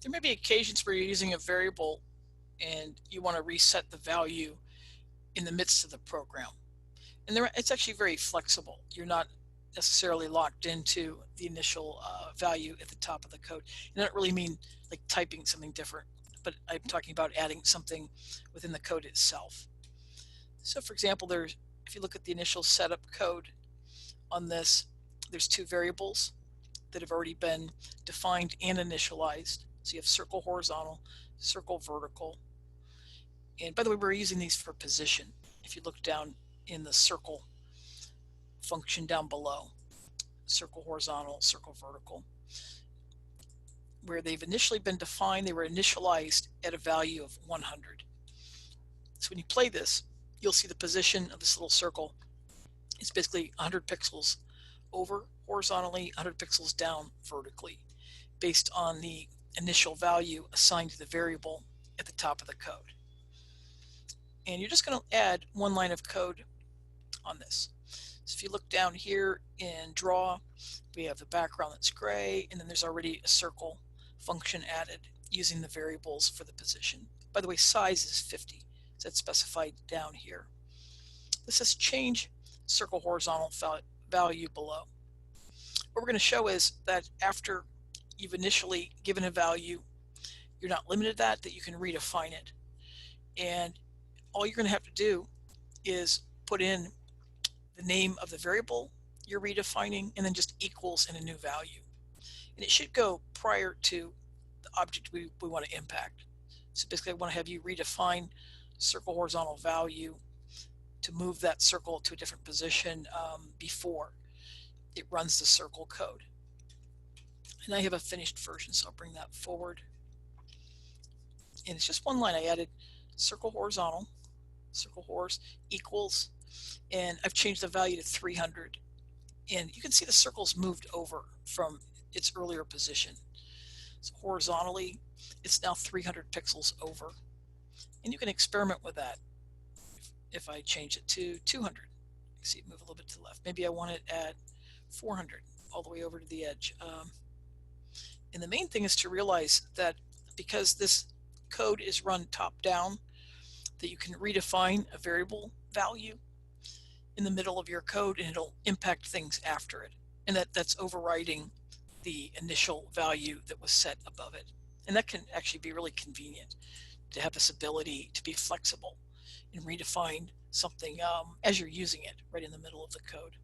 There may be occasions where you're using a variable and you want to reset the value in the midst of the program. And it's actually very flexible. You're not necessarily locked into the initial value at the top of the code. And I don't really mean like typing something different, but I'm talking about adding something within the code itself. So for example, if you look at the initial setup code on this, there's two variables that have already been defined and initialized. So you have circle horizontal, circle vertical. And by the way, we're using these for position. If you look down in the circle function down below, circle horizontal, circle vertical, where they've initially been defined, they were initialized at a value of 100. So when you play this, you'll see the position of this little circle is basically 100 pixels over horizontally, 100 pixels down vertically, based on the initial value assigned to the variable at the top of the code. And you're just going to add one line of code on this. So if you look down here in draw, we have the background that's gray, and then there's already a circle function added using the variables for the position. By the way, size is 50, so that's specified down here. This says change circle horizontal value below. What we're going to show is that after you've initially given a value, you're not limited to that you can redefine it. And all you're going to have to do is put in the name of the variable you're redefining and then just equals in a new value. And it should go prior to the object we want to impact. So basically I want to have you redefine circle horizontal value to move that circle to a different position before it runs the circle code. And I have a finished version, so I'll bring that forward. And it's just one line. I added circle horizontal, circle hors equals, and I've changed the value to 300. And you can see the circle's moved over from its earlier position. So horizontally, it's now 300 pixels over. And you can experiment with that. If I change it to 200, you see it move a little bit to the left. Maybe I want it at 400, all the way over to the edge. And the main thing is to realize that because this code is run top down, that you can redefine a variable value in the middle of your code and it'll impact things after it. And that's overriding the initial value that was set above it. And that can actually be really convenient to have this ability to be flexible and redefine something as you're using it right in the middle of the code.